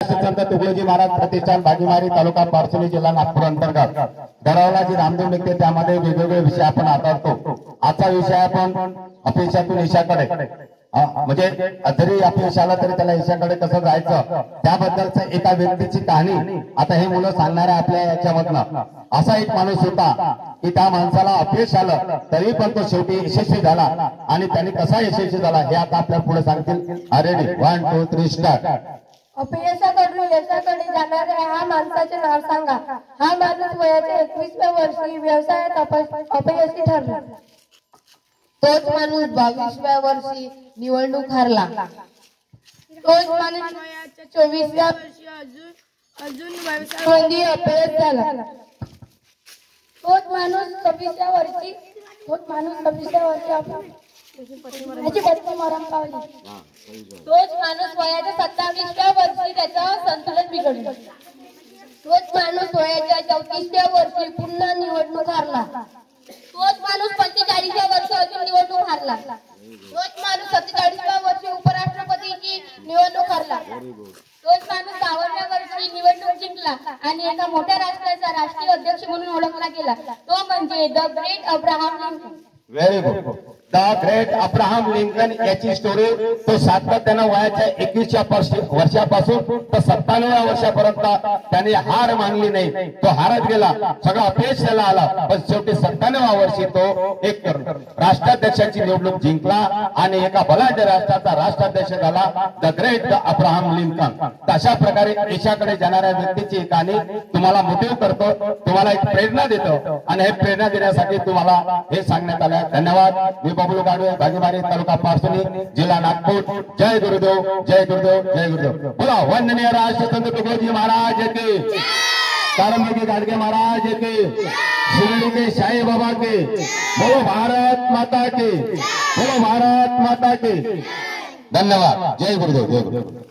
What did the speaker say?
राष्ट्रसंत तुकडोजी महाराज प्रतिष्ठान भागीमारी तालुका पारसोली जिल्हा नागपूर अंतर्गत दरवला जी रामदेव निघते त्यामध्ये वेगवेगळे विषय आपण हाताळतो। आजचा विषय आपण अपयशातून यशाकडे म्हणजे जरी अपयश आला तरी त्याला यशाकडे कसं जायचं त्याबद्दलच एका व्यक्तीची कहाणी आता हे मुलं सांगणार आहे आपल्या याच्यामधनं। असा एक माणूस होता की त्या माणसाला अपयश आलं तरी पण तो शेवटी यशस्वी झाला आणि त्याने कसा यशस्वी झाला हे आता आपल्या पुढे सांगतील। Ready 1 2 3 start. अपयशाकडून यशाकडे जाणाऱ्या हा माणसाचे नाव सांगा। हा माणूस वयाच्या 21व्या वर्षी व्यवसायात अपयशी ठरला। तोच माणूस 22व्या वर्षी निवडणूक हरला। तोच माणूस वयाच्या 24व्या वर्षी अजून व्यवसायामध्ये अपयश झाला। तोच माणूस 26व्या वर्षी याची पत्नी मरण पावली। तोच माणूस वयाच्या 27व्या वर्षी त्याचं संतुलन बिघडलं। तोच माणूस वयाच्या 34व्या वर्षी पुन्हा निवडणूक हरला। तोच माणूस 45व्या वर्षी अजून निवडणूक हरला। तोच माणूस 47व्या वर्षी उपराष्ट्रपतीची निवडणूक हरला। तोच माणूस 52व्या वर्षी निवडणूक जिंकला आणि एका मोठ्या राष्ट्राचा राष्ट्रीय अध्यक्ष म्हणून ओळखला गेला। तो म्हणजे the great Abraham Lincoln. Very good. The great Abraham Lincoln याची स्टोरी तो सातत्यानं वयाच्या 21व्या वर्षापासून तर 97व्या वर्षापर्यंत त्याने हार मानली नाही। तो हारत गेला, सगळं अपयश त्याला आला, पण शेवटी 97व्या वर्षी तो एक राष्ट्राध्यक्षाची निवडणूक जिंकला आणि एका बलाढ्य राष्ट्राचा राष्ट्राध्यक्ष झाला। The great Abraham Lincoln. अशा प्रकारे देशाकडे जाणाऱ्या व्यक्तीची कहाणी तुम्हाला मोटिव्ह करतो, तुम्हाला एक प्रेरणा देतो आणि हे प्रेरणा देण्यासाठी तुम्हाला हे सांगण्यात आलं। धन्यवाद। मी बबलू गाडवे, भागीमारी तालुका पारसोली जिल्हा नागपूर। जय गुरुदेव, जय गुरुदेव, जय गुरुदेव। बोला वंदनीय राष्ट्रसंत तुकडोजी महाराज की, तारंबी गाडगे महाराज की, शिर्डी के साई बाबा की, बोलो भारत माता की, बोलो भारत माता की। धन्यवाद। जय गुरुदेव, जय गुरुदेव।